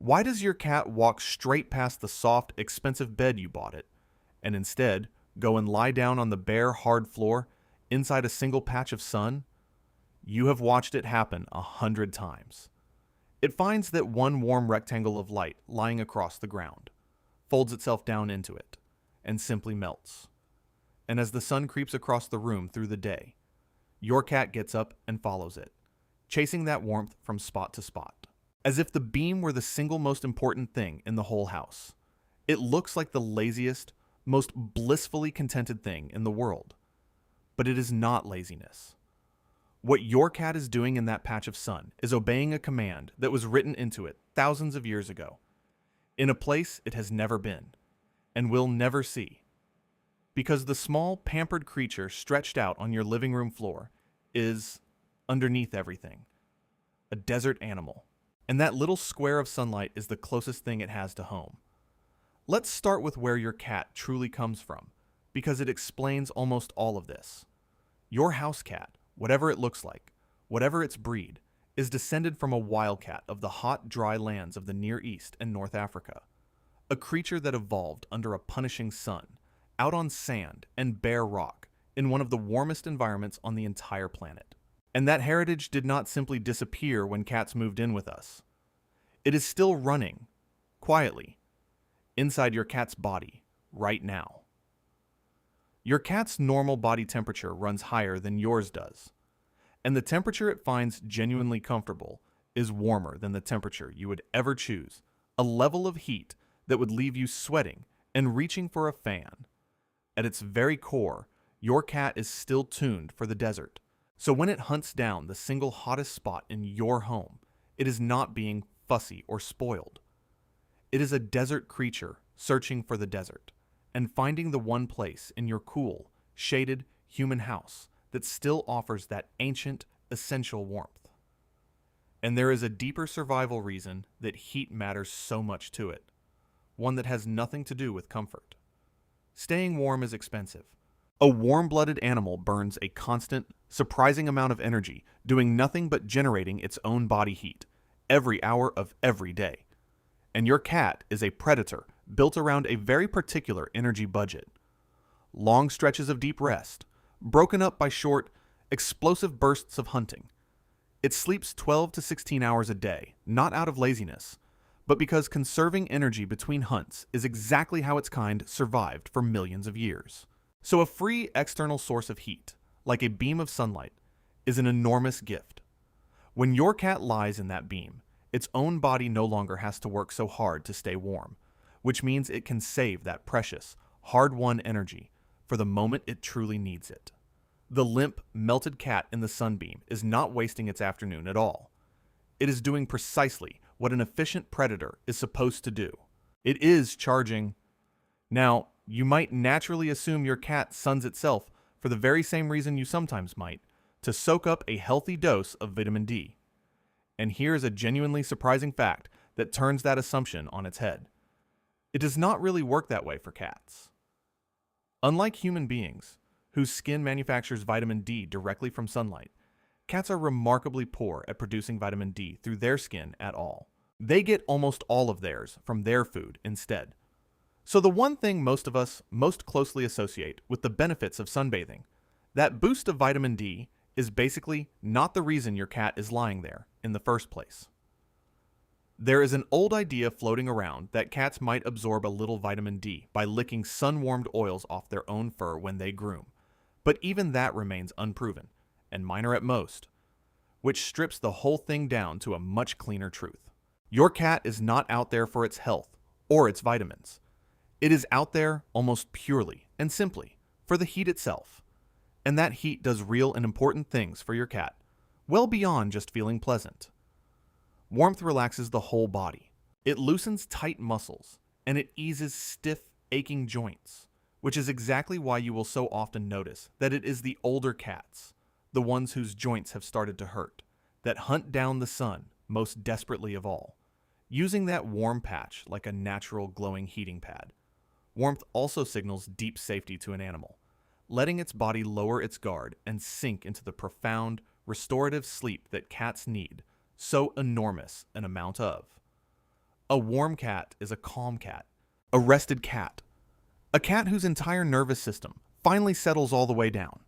Why does your cat walk straight past the soft, expensive bed you bought it, and instead go and lie down on the bare, hard floor inside a single patch of sun? You have watched it happen 100 times. It finds that one warm rectangle of light lying across the ground, folds itself down into it, and simply melts. And as the sun creeps across the room through the day, your cat gets up and follows it, chasing that warmth from spot to spot. As if the beam were the single most important thing in the whole house. It looks like the laziest, most blissfully contented thing in the world. But it is not laziness. What your cat is doing in that patch of sun is obeying a command that was written into it thousands of years ago, in a place it has never been, and will never see. Because the small, pampered creature stretched out on your living room floor is, underneath everything, a desert animal. And that little square of sunlight is the closest thing it has to home. Let's start with where your cat truly comes from, because it explains almost all of this. Your house cat, whatever it looks like, whatever its breed, is descended from a wildcat of the hot, dry lands of the Near East and North Africa. A creature that evolved under a punishing sun, out on sand and bare rock, in one of the warmest environments on the entire planet. And that heritage did not simply disappear when cats moved in with us. It is still running, quietly, inside your cat's body, right now. Your cat's normal body temperature runs higher than yours does, and the temperature it finds genuinely comfortable is warmer than the temperature you would ever choose, a level of heat that would leave you sweating and reaching for a fan. At its very core, your cat is still tuned for the desert. So when it hunts down the single hottest spot in your home, it is not being fussy or spoiled. It is a desert creature searching for the desert and finding the one place in your cool, shaded human house that still offers that ancient, essential warmth. And there is a deeper survival reason that heat matters so much to it, one that has nothing to do with comfort. Staying warm is expensive. A warm-blooded animal burns a constant, surprising amount of energy, doing nothing but generating its own body heat, every hour of every day. And your cat is a predator built around a very particular energy budget. Long stretches of deep rest, broken up by short, explosive bursts of hunting. It sleeps 12 to 16 hours a day, not out of laziness, but because conserving energy between hunts is exactly how its kind survived for millions of years. So a free external source of heat, like a beam of sunlight, is an enormous gift. When your cat lies in that beam, its own body no longer has to work so hard to stay warm, which means it can save that precious, hard-won energy for the moment it truly needs it. The limp, melted cat in the sunbeam is not wasting its afternoon at all. It is doing precisely what an efficient predator is supposed to do. It is charging. Now, you might naturally assume your cat suns itself for the very same reason you sometimes might, to soak up a healthy dose of vitamin D. And here is a genuinely surprising fact that turns that assumption on its head. It does not really work that way for cats. Unlike human beings, whose skin manufactures vitamin D directly from sunlight, cats are remarkably poor at producing vitamin D through their skin at all. They get almost all of theirs from their food instead. So the one thing most of us most closely associate with the benefits of sunbathing, that boost of vitamin D, is basically not the reason your cat is lying there in the first place. There is an old idea floating around that cats might absorb a little vitamin D by licking sun-warmed oils off their own fur when they groom, but even that remains unproven, and minor at most, which strips the whole thing down to a much cleaner truth. Your cat is not out there for its health or its vitamins. It is out there almost purely and simply for the heat itself. And that heat does real and important things for your cat, well beyond just feeling pleasant. Warmth relaxes the whole body. It loosens tight muscles, and it eases stiff, aching joints, which is exactly why you will so often notice that it is the older cats, the ones whose joints have started to hurt, that hunt down the sun most desperately of all, using that warm patch like a natural glowing heating pad. Warmth also signals deep safety to an animal, letting its body lower its guard and sink into the profound, restorative sleep that cats need so enormous an amount of. A warm cat is a calm cat. A rested cat. A cat whose entire nervous system finally settles all the way down.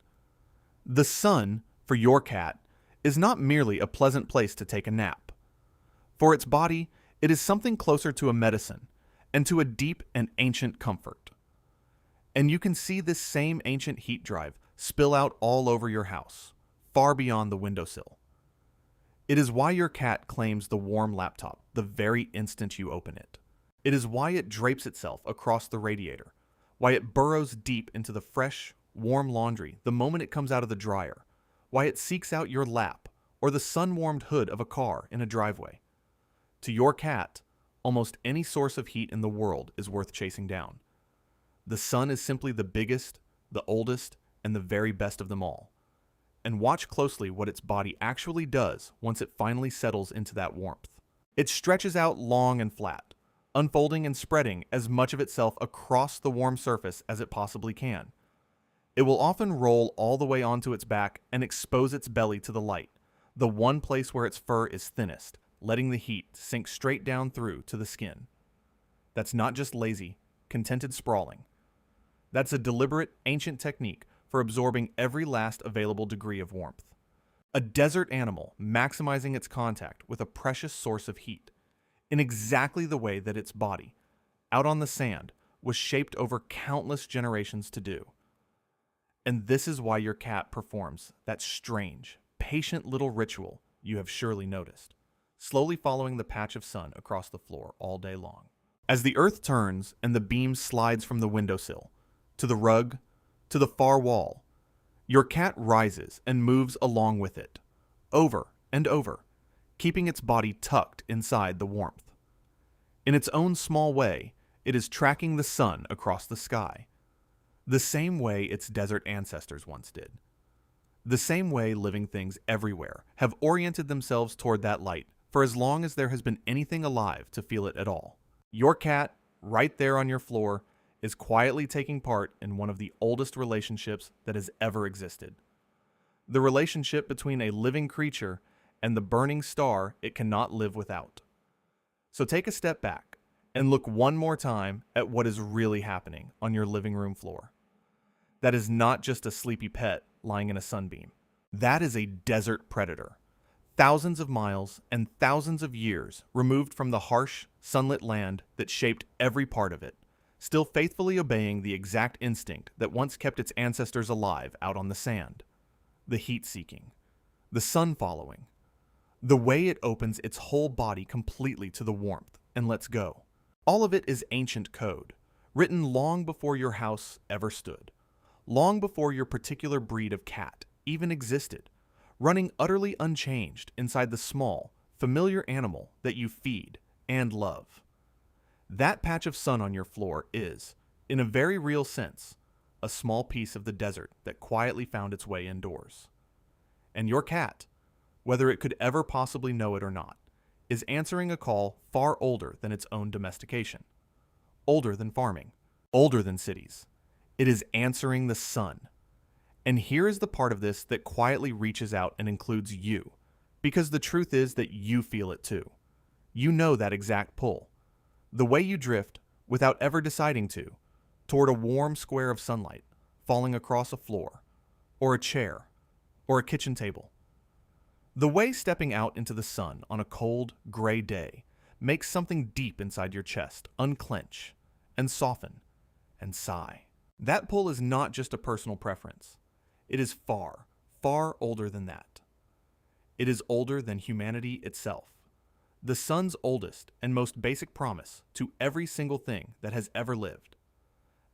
The sun, for your cat, is not merely a pleasant place to take a nap. For its body, it is something closer to a medicine and to a deep and ancient comfort. And you can see this same ancient heat drive spill out all over your house, far beyond the windowsill. It is why your cat claims the warm laptop the very instant you open it. It is why it drapes itself across the radiator, why it burrows deep into the fresh, warm laundry the moment it comes out of the dryer, why it seeks out your lap or the sun-warmed hood of a car in a driveway. To your cat, almost any source of heat in the world is worth chasing down. The sun is simply the biggest, the oldest, and the very best of them all. And watch closely what its body actually does once it finally settles into that warmth. It stretches out long and flat, unfolding and spreading as much of itself across the warm surface as it possibly can. It will often roll all the way onto its back and expose its belly to the light, the one place where its fur is thinnest, letting the heat sink straight down through to the skin. That's not just lazy, contented sprawling. That's a deliberate, ancient technique for absorbing every last available degree of warmth. A desert animal maximizing its contact with a precious source of heat, in exactly the way that its body, out on the sand, was shaped over countless generations to do. And this is why your cat performs that strange, patient little ritual you have surely noticed, slowly following the patch of sun across the floor all day long. As the earth turns and the beam slides from the windowsill, to the rug, to the far wall, your cat rises and moves along with it, over and over, keeping its body tucked inside the warmth. In its own small way, it is tracking the sun across the sky, the same way its desert ancestors once did. The same way living things everywhere have oriented themselves toward that light for as long as there has been anything alive to feel it at all. Your cat, right there on your floor, is quietly taking part in one of the oldest relationships that has ever existed. The relationship between a living creature and the burning star it cannot live without. So take a step back and look one more time at what is really happening on your living room floor. That is not just a sleepy pet lying in a sunbeam. That is a desert predator, thousands of miles and thousands of years removed from the harsh, sunlit land that shaped every part of it, still faithfully obeying the exact instinct that once kept its ancestors alive out on the sand. The heat-seeking, the sun-following, the way it opens its whole body completely to the warmth and lets go. All of it is ancient code, written long before your house ever stood, long before your particular breed of cat even existed, running utterly unchanged inside the small, familiar animal that you feed and love. That patch of sun on your floor is, in a very real sense, a small piece of the desert that quietly found its way indoors. And your cat, whether it could ever possibly know it or not, is answering a call far older than its own domestication, older than farming, older than cities. It is answering the sun. And here is the part of this that quietly reaches out and includes you, because the truth is that you feel it too. You know that exact pull. The way you drift, without ever deciding to, toward a warm square of sunlight falling across a floor, or a chair, or a kitchen table. The way stepping out into the sun on a cold, gray day makes something deep inside your chest unclench, and soften, and sigh. That pull is not just a personal preference. It is far, far older than that. It is older than humanity itself. The sun's oldest and most basic promise to every single thing that has ever lived.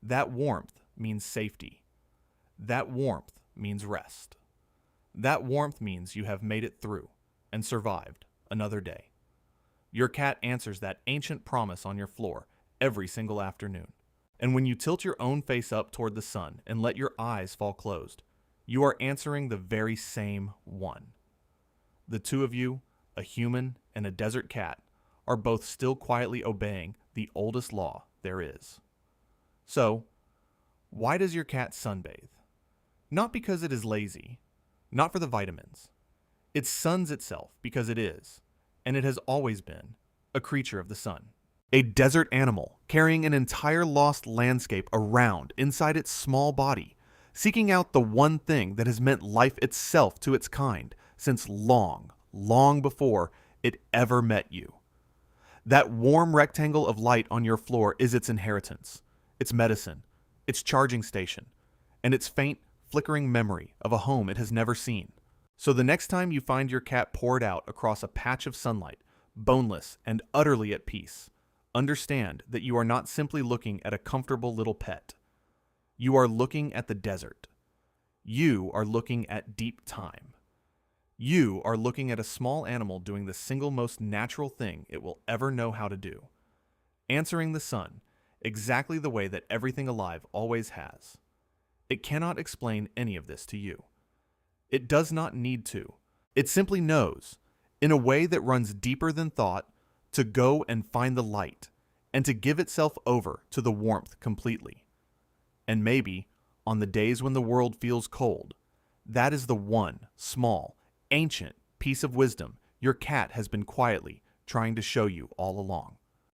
That warmth means safety. That warmth means rest. That warmth means you have made it through and survived another day. Your cat answers that ancient promise on your floor every single afternoon. And when you tilt your own face up toward the sun and let your eyes fall closed, you are answering the very same one. The two of you, a human and a desert cat, are both still quietly obeying the oldest law there is. So, why does your cat sunbathe? Not because it is lazy, not for the vitamins. It suns itself because it is, and it has always been, a creature of the sun. A desert animal carrying an entire lost landscape around inside its small body, seeking out the one thing that has meant life itself to its kind since long, long before it ever met you. That warm rectangle of light on your floor is its inheritance, its medicine, its charging station, and its faint, flickering memory of a home it has never seen. So the next time you find your cat poured out across a patch of sunlight, boneless and utterly at peace, understand that you are not simply looking at a comfortable little pet. You are looking at the desert. You are looking at deep time. You are looking at a small animal doing the single most natural thing it will ever know how to do, answering the sun exactly the way that everything alive always has. It cannot explain any of this to you. It does not need to. It simply knows, in a way that runs deeper than thought, to go and find the light, and to give itself over to the warmth completely. And maybe, on the days when the world feels cold, that is the one small, ancient piece of wisdom your cat has been quietly trying to show you all along.